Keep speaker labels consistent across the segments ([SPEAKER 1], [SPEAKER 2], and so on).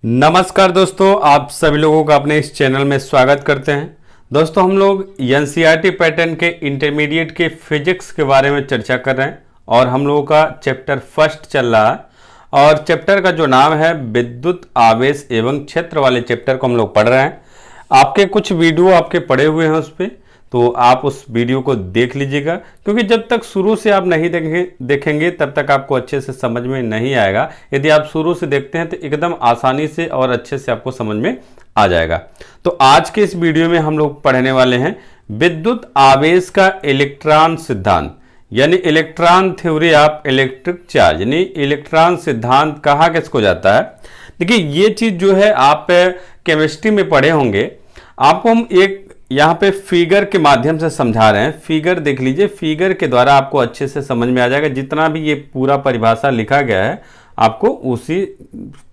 [SPEAKER 1] नमस्कार दोस्तों, आप सभी लोगों का अपने इस चैनल में स्वागत करते हैं। दोस्तों, हम लोग एनसीईआरटी पैटर्न के इंटरमीडिएट के फिजिक्स के बारे में चर्चा कर रहे हैं और हम लोगों का चैप्टर फर्स्ट चल रहा है और चैप्टर का जो नाम है विद्युत आवेश एवं क्षेत्र वाले चैप्टर को हम लोग पढ़ रहे हैं। आपके कुछ वीडियो आपके पढ़े हुए हैं उस पर, तो आप उस वीडियो को देख लीजिएगा, क्योंकि जब तक शुरू से आप नहीं देखेंगे तब तक आपको अच्छे से समझ में नहीं आएगा। यदि आप शुरू से देखते हैं तो एकदम आसानी से और अच्छे से आपको समझ में आ जाएगा। तो आज के इस वीडियो में हम लोग पढ़ने वाले हैं विद्युत आवेश का इलेक्ट्रॉन सिद्धांत, यानी electron theory of electric charge, यानी इलेक्ट्रॉन सिद्धांत कहा किसको जाता है। देखिए, ये चीज जो है आप केमिस्ट्री में पढ़े होंगे। आपको हम एक यहाँ पे फिगर के माध्यम से समझा रहे हैं। फिगर देख लीजिए, फिगर के द्वारा आपको अच्छे से समझ में आ जाएगा। जितना भी ये पूरा परिभाषा लिखा गया है आपको उसी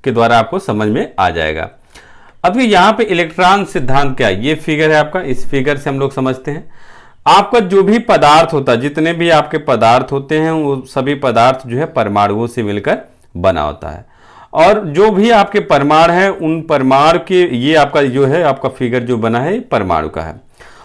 [SPEAKER 1] के द्वारा आपको समझ में आ जाएगा। अब यहाँ पे इलेक्ट्रॉन सिद्धांत क्या है, ये फिगर है आपका। इस फिगर से हम लोग समझते हैं आपका जो भी पदार्थ होता है, जितने भी आपके पदार्थ होते हैं वो सभी पदार्थ जो है परमाणुओं से मिलकर बना होता है। और जो भी आपके परमाणु हैं उन परमाणु के, ये आपका जो है आपका फिगर जो बना है परमाणु का है।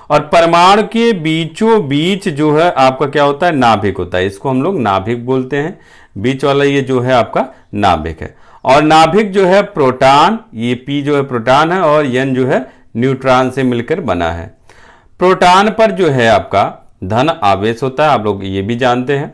[SPEAKER 1] और परमाणु के बीचों बीच जो है आपका क्या होता है, नाभिक होता है। इसको हम लोग नाभिक बोलते हैं। बीच वाला ये जो है आपका नाभिक है। और नाभिक जो है प्रोटॉन, ये पी जो है प्रोटॉन है और एन जो है न्यूट्रॉन से मिलकर बना है। प्रोटॉन पर जो है आपका धन आवेश होता है, आप लोग ये भी जानते हैं।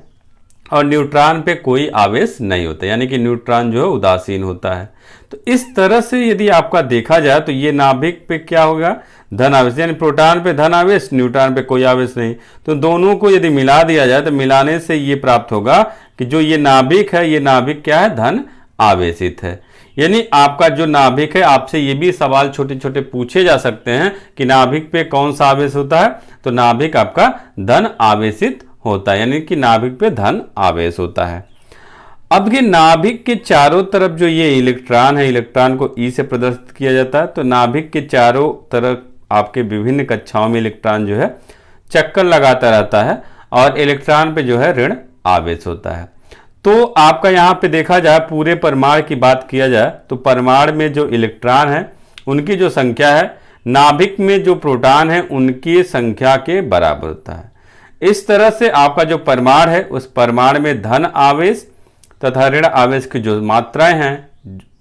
[SPEAKER 1] और न्यूट्रॉन पे कोई आवेश नहीं होता, यानी कि न्यूट्रॉन जो है उदासीन होता है। तो इस तरह से यदि आपका देखा जाए तो ये नाभिक पे क्या होगा, धन आवेश, यानी प्रोटॉन पे धन आवेश, न्यूट्रॉन पे कोई आवेश नहीं। तो दोनों को यदि मिला दिया जाए तो मिलाने से ये प्राप्त होगा कि जो ये नाभिक है, ये नाभिक क्या है, धन आवेशित है। यानी आपका जो नाभिक है, आपसे ये भी सवाल छोटे छोटे पूछे जा सकते हैं कि नाभिक पे कौन सा आवेश होता है, तो नाभिक आपका धन आवेशित होता है, यानी कि नाभिक पे धन आवेश होता है। अब ये नाभिक के चारों तरफ जो ये इलेक्ट्रॉन है, इलेक्ट्रॉन को ई से प्रदर्शित किया जाता है। तो नाभिक के चारों तरफ आपके विभिन्न कक्षाओं में इलेक्ट्रॉन जो है चक्कर लगाता रहता है और इलेक्ट्रॉन पे जो है ऋण आवेश होता है। तो आपका यहाँ पे देखा जाए, पूरे परमाणु की बात किया जाए तो परमाणु में जो इलेक्ट्रॉन है उनकी जो संख्या है नाभिक में जो प्रोटॉन है उनकी संख्या के बराबर होता है। इस तरह से आपका जो परमाणु है उस परमाणु में धन आवेश तथा ऋण आवेश की जो मात्राएं हैं,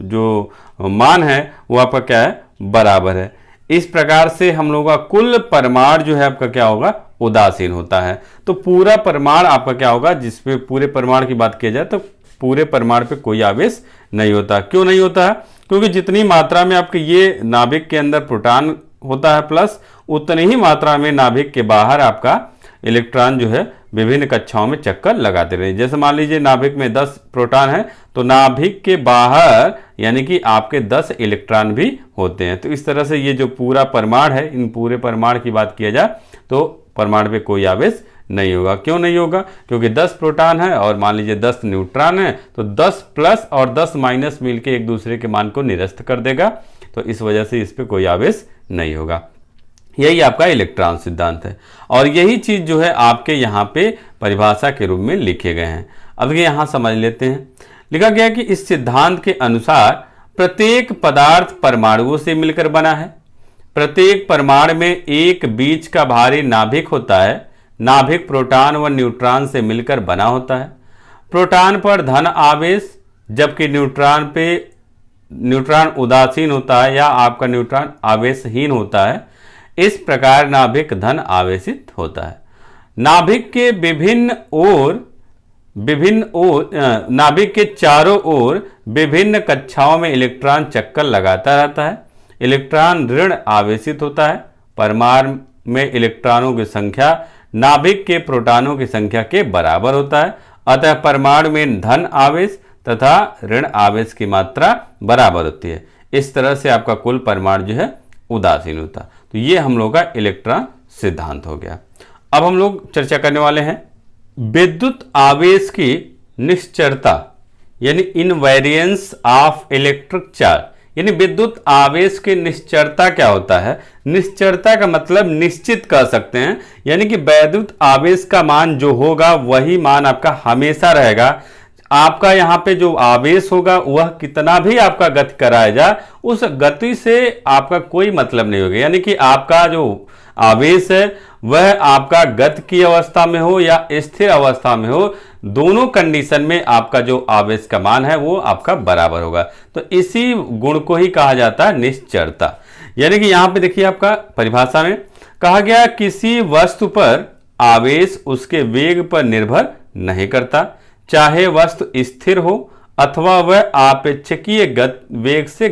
[SPEAKER 1] जो मान है, वो आपका क्या है, बराबर है। इस प्रकार से हम लोगों का कुल परमाणु जो है आपका क्या होगा, उदासीन होता है। तो पूरा परमाणु आपका क्या होगा, जिसपे पूरे परमाणु की बात की जाए तो पूरे परमाणु पे कोई आवेश नहीं होता। क्यों नहीं होता है, क्योंकि जितनी मात्रा में आपके ये नाभिक के अंदर प्रोटॉन होता है प्लस उतनी ही मात्रा में नाभिक के बाहर आपका इलेक्ट्रॉन जो है विभिन्न कक्षाओं में चक्कर लगाते रहे। जैसे मान लीजिए नाभिक में 10 प्रोटॉन है तो नाभिक के बाहर यानी कि आपके 10 इलेक्ट्रॉन भी होते हैं। तो इस तरह से ये जो पूरा परमाणु है, इन पूरे परमाणु की बात किया जाए तो परमाणु पे कोई आवेश नहीं होगा। क्यों नहीं होगा, क्योंकि 10 प्रोटॉन है और मान लीजिए 10 न्यूट्रॉन है, तो 10 प्लस और 10 माइनस मिलके एक दूसरे के मान को निरस्त कर देगा। तो इस वजह से इस पर कोई आवेश नहीं होगा। यही आपका इलेक्ट्रॉन सिद्धांत है और यही चीज जो है आपके यहाँ पे परिभाषा के रूप में लिखे गए हैं। अब ये यहाँ समझ लेते हैं। लिखा गया कि इस सिद्धांत के अनुसार प्रत्येक पदार्थ परमाणुओं से मिलकर बना है। प्रत्येक परमाणु में एक बीच का भारी नाभिक होता है। नाभिक प्रोटॉन व न्यूट्रॉन से मिलकर बना होता है। प्रोटॉन पर धन आवेश, जबकि न्यूट्रॉन उदासीन होता है या आपका न्यूट्रॉन आवेशहीन होता है। इस प्रकार नाभिक धन आवेशित होता है। नाभिक के नाभिक के चारों ओर विभिन्न कक्षाओं में इलेक्ट्रॉन चक्कर लगाता रहता है। इलेक्ट्रॉन ऋण आवेशित होता है। परमाणु में इलेक्ट्रॉनों की संख्या नाभिक के प्रोटॉनों की संख्या के बराबर होता है। अतः परमाणु में धन आवेश तथा ऋण आवेश की मात्रा बराबर होती है। इस तरह से आपका कुल परमाणु जो है उदासीन होता है। तो ये हम लोग का इलेक्ट्रॉन सिद्धांत हो गया। अब हम लोग चर्चा करने वाले हैं विद्युत आवेश की निश्चरता, यानी इनवेरिएंस ऑफ इलेक्ट्रिक चार्ज, यानी विद्युत आवेश की निश्चरता क्या होता है। निश्चरता का मतलब निश्चित कर सकते हैं, यानी कि विद्युत आवेश का मान जो होगा वही मान आपका हमेशा रहेगा। आपका यहाँ पे जो आवेश होगा वह कितना भी आपका गति कराया जाए, उस गति से आपका कोई मतलब नहीं होगा। यानी कि आपका जो आवेश है वह आपका गति की अवस्था में हो या स्थिर अवस्था में हो, दोनों कंडीशन में आपका जो आवेश का मान है वो आपका बराबर होगा। तो इसी गुण को ही कहा जाता है निश्चरता। यानी कि यहां पे देखिए आपका परिभाषा में कहा गया किसी वस्तु पर आवेश उसके वेग पर निर्भर नहीं करता, चाहे वस्तु स्थिर हो अथवा वह आपेक्षिकीय वेग से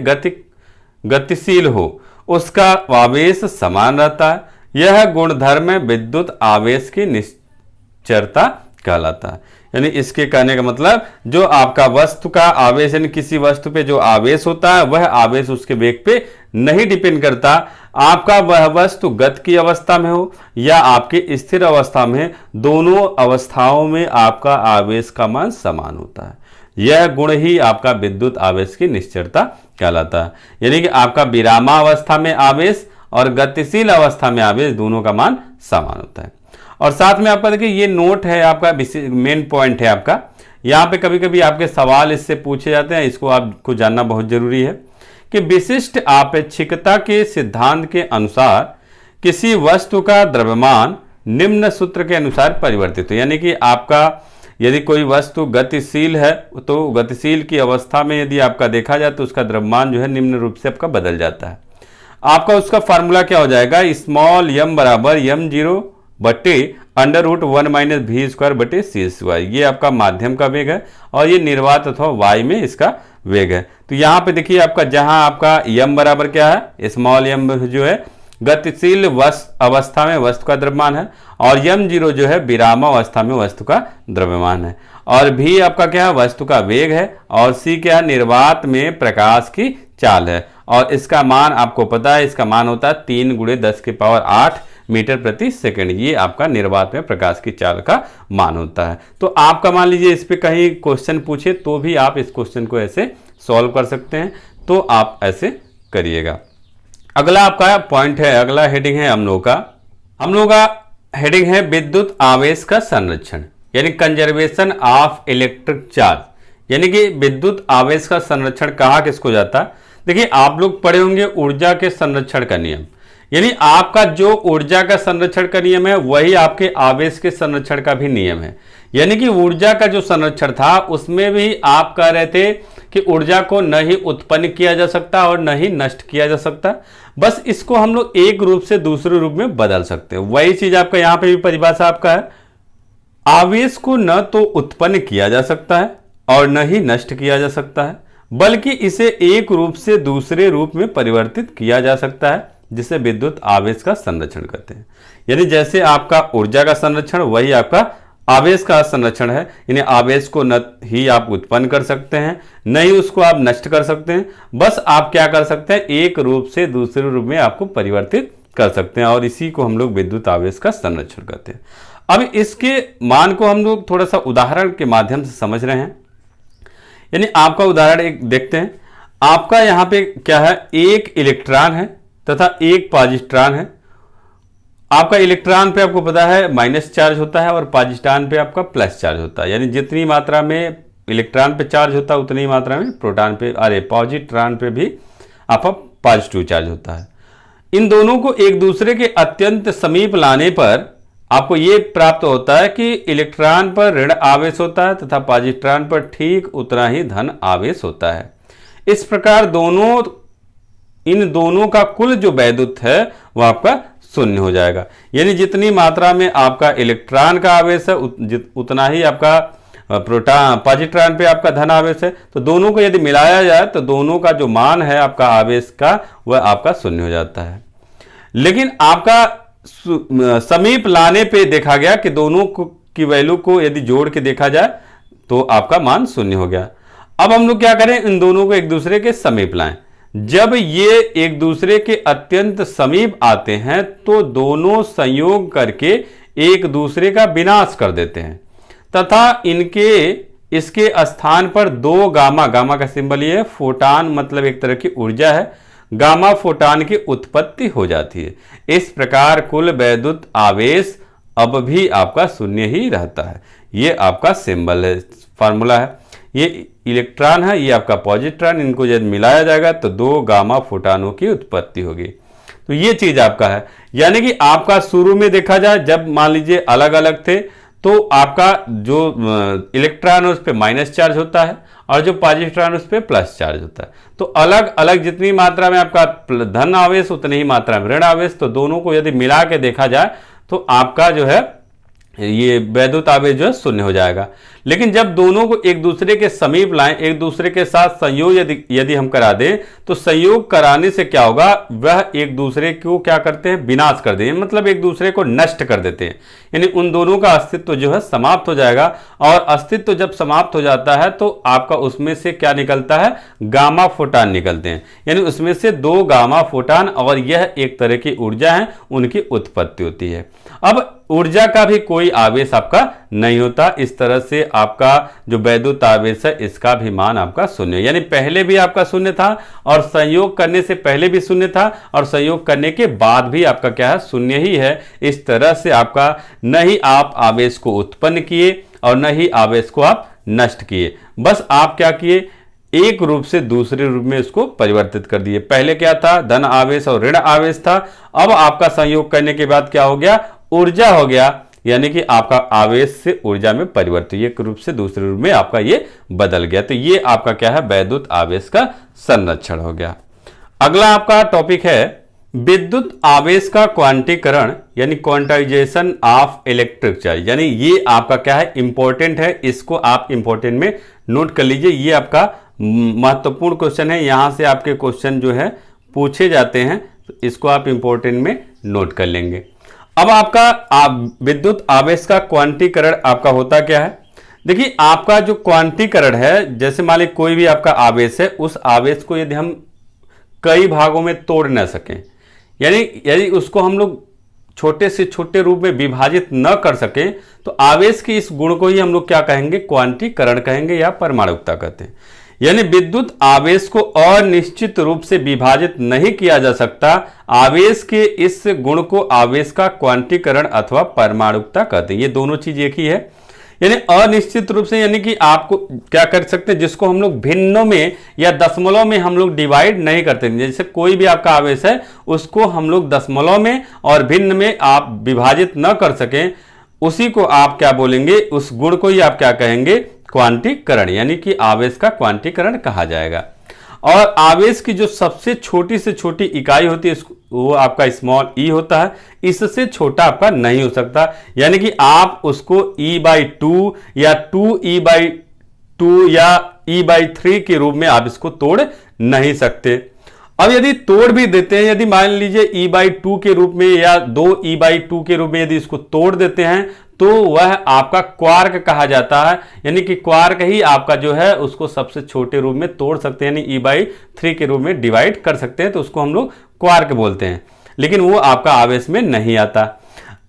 [SPEAKER 1] गतिशील हो, उसका आवेश समान रहता है। यह गुणधर्म विद्युत आवेश की निश्चरता कहलाता है। यानी इसके कहने का मतलब जो आपका वस्तु का आवेश, यानी किसी वस्तु पे जो आवेश होता है वह आवेश उसके वेग पे नहीं डिपेंड करता। आपका वह वस्तु गति की अवस्था में हो या आपके स्थिर अवस्था में, दोनों अवस्थाओं में आपका आवेश का मान समान होता है। यह गुण ही आपका विद्युत आवेश की निश्चरता कहलाता है। यानी कि आपका विरामावस्था में आवेश और गतिशील अवस्था में आवेश दोनों का मान समान होता है। और साथ में आपका देखिए ये नोट है आपका, मेन पॉइंट है आपका। यहाँ पे कभी कभी आपके सवाल इससे पूछे जाते हैं, इसको आपको जानना बहुत जरूरी है कि विशिष्ट आपेक्षिकता के सिद्धांत के अनुसार किसी वस्तु का द्रव्यमान निम्न सूत्र के अनुसार परिवर्तित हो। यानी कि आपका यदि कोई वस्तु गतिशील है तो गतिशील की अवस्था में यदि आपका देखा जाए तो उसका द्रव्यमान जो है निम्न रूप से आपका बदल जाता है। आपका उसका फार्मूला क्या हो जाएगा, स्मॉल m बराबर m0 बटे √1 माइनस v स्क्वायर बटे सी स्क्वायर। ये आपका माध्यम का वेग है और ये निर्वात अथवा y में इसका वेग है। तो यहाँ पे देखिए आपका जहां आपका m बराबर क्या है, स्मॉल m जो है गतिशील अवस्था में वस्तु का द्रव्यमान है और m0 जो है विराम अवस्था में वस्तु का द्रव्यमान है, और v आपका क्या है वस्तु का वेग है, और c क्या है निर्वात में प्रकाश की चाल है। और इसका मान आपको पता है, इसका मान होता है 3 × 10⁸ मीटर प्रति सेकंड। ये आपका निर्वात में प्रकाश की चाल का मान होता है। तो आपका मान लीजिए इस पे कहीं क्वेश्चन पूछे तो भी आप इस क्वेश्चन को ऐसे सॉल्व कर सकते हैं, तो आप ऐसे करिएगा। अगला आपका पॉइंट है, अगला हेडिंग है हम लोग का हेडिंग है विद्युत आवेश का संरक्षण, यानी कंजर्वेशन ऑफ इलेक्ट्रिक चार्ज। यानी कि विद्युत आवेश का संरक्षण कहा किसको जाता है। देखिए आप लोग पढ़े होंगे ऊर्जा के संरक्षण का नियम, यानी आपका जो ऊर्जा का संरक्षण का नियम है वही आपके आवेश के संरक्षण का भी नियम है। यानी कि ऊर्जा का जो संरक्षण था उसमें भी आप कह रहे थे कि ऊर्जा को न ही उत्पन्न किया जा सकता और न ही नष्ट किया जा सकता, बस इसको हम लोग एक रूप से दूसरे रूप में बदल सकते हैं। वही चीज आपका यहाँ पे भी परिभाषा आपका है, आवेश को न तो उत्पन्न किया जा सकता है और न ही नष्ट किया जा सकता है, बल्कि इसे एक रूप से दूसरे रूप में परिवर्तित किया जा सकता है, जिसे विद्युत आवेश का संरक्षण कहते हैं। यानी जैसे आपका ऊर्जा का संरक्षण वही आपका आवेश का संरक्षण है। यानी आवेश को न ही आप उत्पन्न कर सकते हैं न ही उसको आप नष्ट कर सकते हैं, बस आप क्या कर सकते हैं एक रूप से दूसरे रूप में आपको परिवर्तित कर सकते हैं, और इसी को हम लोग विद्युत आवेश का संरक्षण कहते हैं। अब इसके मान को हम लोग थोड़ा सा उदाहरण के माध्यम से समझ रहे हैं। यानी आपका उदाहरण एक देखते हैं। आपका यहाँ पे क्या है, एक इलेक्ट्रॉन है तथा एक पॉजिट्रॉन है। आपका इलेक्ट्रॉन पे आपको पता है माइनस चार्ज होता है और पॉजिट्रॉन पे आपका प्लस चार्ज होता है। यानी जितनी मात्रा में इलेक्ट्रॉन पे चार्ज होता है उतनी मात्रा में पॉजिट्रॉन पे भी आपका पॉजिटिव चार्ज होता है। इन दोनों को एक दूसरे के अत्यंत समीप लाने पर आपको ये प्राप्त होता है कि इलेक्ट्रॉन पर ऋण आवेश होता है तथा पॉजिट्रॉन पर ठीक उतना ही धन आवेश होता है। इस प्रकार इन दोनों का कुल जो वैद्युत है वह आपका शून्य हो जाएगा। यानी जितनी मात्रा में आपका इलेक्ट्रॉन का आवेश है उतना ही आपका पॉजिट्रॉन पे आपका धन आवेश है। तो दोनों को यदि मिलाया जाए तो दोनों का जो मान है आपका आवेश का वह आपका शून्य हो जाता है। लेकिन आपका समीप लाने पे देखा गया कि दोनों की वैल्यू को यदि जोड़ के देखा जाए तो आपका मान शून्य हो गया। अब हम लोग क्या करें, इन दोनों को एक दूसरे के समीप लाएं। जब ये एक दूसरे के अत्यंत समीप आते हैं तो दोनों संयोग करके एक दूसरे का विनाश कर देते हैं तथा इसके स्थान पर दो गामा का सिंबल ये है, फोटान मतलब एक तरह की ऊर्जा है, गामा फोटान की उत्पत्ति हो जाती है। इस प्रकार कुल वैद्युत आवेश अब भी आपका शून्य ही रहता है। ये आपका सिंबल है, फार्मूला है। ये इलेक्ट्रॉन है, ये आपका पॉजिट्रॉन, इनको जब मिलाया जाएगा तो 2 गामा फोटानों की उत्पत्ति होगी। तो ये चीज आपका है, यानी कि आपका शुरू में देखा जाए जब मान लीजिए अलग अलग थे तो आपका जो इलेक्ट्रॉन है उस पर माइनस चार्ज होता है और जो पॉजिट्रॉन उस पर प्लस चार्ज होता है। तो अलग अलग जितनी मात्रा में आपका धन आवेश उतनी ही मात्रा में ऋण आवेश, तो दोनों को यदि मिला के देखा जाए तो आपका जो है ये वैद्युत आवेश जो है शून्य हो जाएगा। लेकिन जब दोनों को एक दूसरे के समीप लाएं, एक दूसरे के साथ संयोग यदि हम करा दें तो संयोग कराने से क्या होगा, वह एक दूसरे को क्या करते हैं, विनाश कर देंगे, मतलब एक दूसरे को नष्ट कर देते हैं, यानी उन दोनों का अस्तित्व जो है समाप्त हो जाएगा। और अस्तित्व जब समाप्त हो जाता है तो आपका उसमें से क्या निकलता है, गामा फोटान निकलते हैं, यानी उसमें से 2 गामा फोटान, और यह एक तरह की ऊर्जा है, उनकी उत्पत्ति होती है। अब ऊर्जा का भी कोई आवेश आपका नहीं होता। इस तरह से आपका जो वैद्युत आवेश है इसका भी मान आपका शून्य, यानी पहले भी आपका शून्य था और संयोग करने से पहले भी शून्य था और संयोग करने के बाद भी आपका क्या है, शून्य ही है। इस तरह से आपका न ही आप आवेश को उत्पन्न किए और न ही आवेश को आप नष्ट किए, बस आप क्या किए, एक रूप से दूसरे रूप में इसको परिवर्तित कर दिए। पहले क्या था, धन आवेश और ऋण आवेश था, अब आपका संयोग करने के बाद क्या हो गया, ऊर्जा हो गया, यानी कि आपका आवेश से ऊर्जा में परिवर्तित, एक रूप से दूसरे रूप में आपका ये बदल गया। तो ये आपका क्या है, वैद्युत आवेश का संरक्षण हो गया। अगला आपका टॉपिक है विद्युत आवेश का क्वांटीकरण, यानी क्वांटाइजेशन ऑफ इलेक्ट्रिक चार्ज, यानी ये आपका क्या है, इंपॉर्टेंट है, इसको आप इंपॉर्टेंट में नोट कर लीजिए। ये आपका महत्वपूर्ण क्वेश्चन है, यहां से आपके क्वेश्चन जो है पूछे जाते हैं, तो इसको आप इंपॉर्टेंट में नोट कर लेंगे। अब आपका विद्युत आवेश का क्वांटीकरण आपका होता क्या है, देखिए आपका जो क्वांटीकरण है, जैसे मान लीजिए कोई भी आपका आवेश है, उस आवेश को यदि हम कई भागों में तोड़ न सकें, यानी यदि उसको हम लोग छोटे से छोटे रूप में विभाजित न कर सकें, तो आवेश के इस गुण को ही हम लोग क्या कहेंगे, क्वांटीकरण कहेंगे या परमाणुकता कहते हैं। यानी विद्युत आवेश को अनिश्चित रूप से विभाजित नहीं किया जा सकता, आवेश के इस गुण को आवेश का क्वांटीकरण अथवा परमाणुकता कहते हैं। ये दोनों चीज एक ही है, यानी अनिश्चित रूप से, यानी कि आपको क्या कर सकते हैं, जिसको हम लोग भिन्नों में या दशमलव में हम लोग डिवाइड नहीं करते, जैसे कोई भी आपका आवेश है उसको हम लोग दशमलव में और भिन्न में आप विभाजित न कर सकें, उसी को आप क्या बोलेंगे, उस गुण को ही आप क्या कहेंगे, क्वांटीकरण, यानी कि आवेश का क्वांटीकरण कहा जाएगा। और आवेश की जो सबसे छोटी से छोटी इकाई होती है वो आपका स्मॉल ई होता है, इससे छोटा आपका नहीं हो सकता, यानी कि आप उसको E/2 या 2E/2 या E/3 के रूप में आप इसको तोड़ नहीं सकते। अब यदि तोड़ भी देते हैं, यदि मान लीजिए E/2 के रूप में या 2E/2 के रूप में यदि इसको तोड़ देते हैं तो वह आपका क्वार्क कहा जाता है, यानी कि क्वार्क ही आपका जो है उसको सबसे छोटे रूप में तोड़ सकते हैं, यानी E/3 के रूप में डिवाइड कर सकते हैं, तो उसको हम लोग क्वार्क बोलते हैं, लेकिन वो आपका आवेश में नहीं आता।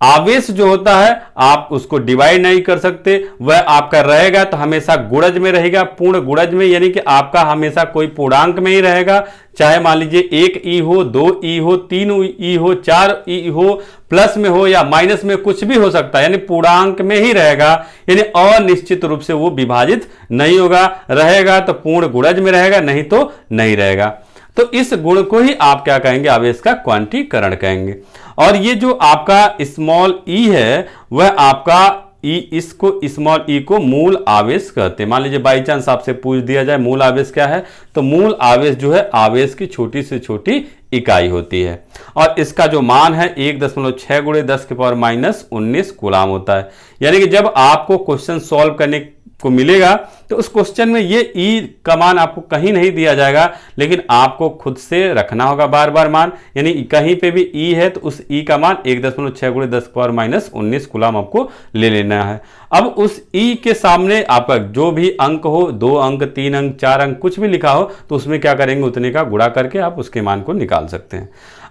[SPEAKER 1] आवेश जो होता है आप उसको डिवाइड नहीं कर सकते, वह आपका रहेगा तो हमेशा गुणज में रहेगा, पूर्ण गुणज में, यानी कि आपका हमेशा कोई पूर्णांक में ही रहेगा, चाहे मान लीजिए 1 ई हो, 2 ई हो, 3 ई हो, 4 ई हो, प्लस में हो या माइनस में, कुछ भी हो सकता है, यानी पूर्णांक में ही रहेगा, यानी अनिश्चित रूप से वो विभाजित नहीं होगा, रहेगा तो पूर्ण गुणज में रहेगा, नहीं तो नहीं रहेगा। तो इस गुण को ही आप क्या कहेंगे, आवेश का क्वांटीकरण कहेंगे। और ये जो आपका स्मॉल ई है वह आपका इसको स्मॉल ई को मूल आवेश कहते हैं। मान लीजिए बाई चांस आपसे पूछ दिया जाए मूल आवेश क्या है, तो मूल आवेश जो है आवेश की छोटी से छोटी इकाई होती है और इसका जो मान है 1.6 × 10⁻⁻19 कूलाम होता है। यानी कि जब आपको क्वेश्चन सॉल्व करने को मिलेगा तो उस क्वेश्चन में ये ई का मान आपको कहीं नहीं दिया जाएगा, लेकिन आपको खुद से रखना होगा बार बार मान, यानी कहीं पे भी ई है तो उस ई का मान 1.6 × 10⁻⁻19 कूलाम आपको ले लेना है। अब उस ई के सामने आपका जो भी अंक हो, 2 अंक, 3 अंक, 4 अंक, कुछ भी लिखा हो, तो उसमें क्या करेंगे, उतने का गुणा करके आप उसके मान को निकाल सकते हैं।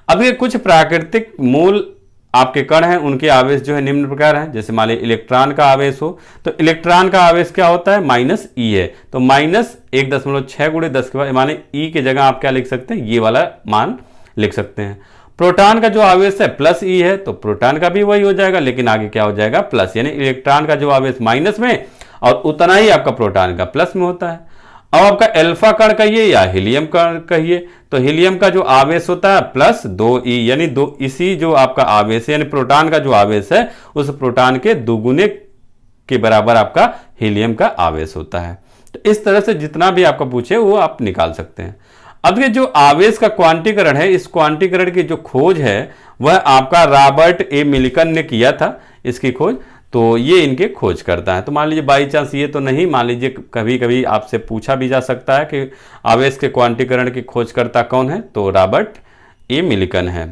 [SPEAKER 1] अब ये कुछ प्राकृतिक मूल आपके कण हैं, उनके आवेश जो है निम्न प्रकार हैं। जैसे मान लीजिए इलेक्ट्रॉन का आवेश हो तो इलेक्ट्रॉन का आवेश क्या होता है, -e है, तो -1.6 × 10 के बाद माने ई की जगह आप क्या लिख सकते हैं, ये वाला मान लिख सकते हैं। प्रोटॉन का जो आवेश है +e है, तो प्रोटॉन का भी वही हो जाएगा, लेकिन आगे क्या हो जाएगा, प्लस, यानी इलेक्ट्रॉन का जो आवेश माइनस में और उतना ही आपका प्रोटॉन का प्लस में होता है। अब आपका अल्फा कण कहिए या हीलियम कण कहिए, तो हीलियम का जो आवेश होता है प्लस 2e, यानी दो इसी जो आपका आवेश है यानी प्रोटॉन का जो आवेश है उस प्रोटॉन के दुगुने के बराबर आपका हीलियम का आवेश होता है। तो इस तरह से जितना भी आपका पूछे वो आप निकाल सकते हैं। अब ये जो आवेश का क्वांटीकरण है, इस क्वांटीकरण की जो खोज है वह आपका रॉबर्ट ए मिल्कन ने किया था इसकी खोज। तो ये इनके खोज करता है। तो मान लीजिए बाई चांस ये तो नहीं, मान लीजिए कभी कभी आपसे पूछा भी जा सकता है कि आवेश के क्वांटीकरण की खोजकर्ता कौन है, तो रॉबर्ट ए मिल्कन है।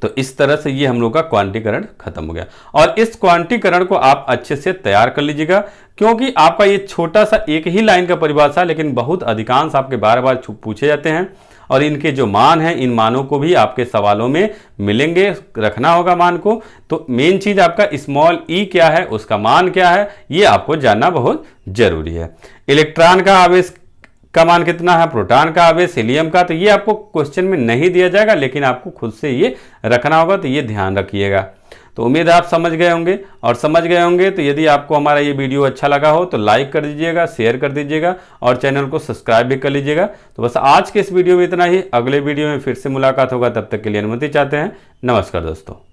[SPEAKER 1] तो इस तरह से ये हम लोग का क्वांटीकरण खत्म हो गया। और इस क्वांटीकरण को आप अच्छे से तैयार कर लीजिएगा, क्योंकि आपका ये छोटा सा एक ही लाइन का परिभाषा लेकिन बहुत अधिकांश आपके बार बार पूछे जाते हैं और इनके जो मान हैं इन मानों को भी आपके सवालों में मिलेंगे, रखना होगा मान को। तो मेन चीज आपका स्मॉल ई क्या है, उसका मान क्या है, ये आपको जानना बहुत जरूरी है। इलेक्ट्रॉन का आवेश का मान कितना है, प्रोटॉन का आवेश, हीलियम का, तो ये आपको क्वेश्चन में नहीं दिया जाएगा लेकिन आपको खुद से ये रखना होगा, तो ये ध्यान रखिएगा। तो उम्मीद है आप समझ गए होंगे, और समझ गए होंगे तो यदि आपको हमारा ये वीडियो अच्छा लगा हो तो लाइक कर दीजिएगा, शेयर कर दीजिएगा और चैनल को सब्सक्राइब भी कर लीजिएगा। तो बस आज के इस वीडियो में इतना ही, अगले वीडियो में फिर से मुलाकात होगा, तब तक के लिए अनुमति चाहते हैं। नमस्कार दोस्तों।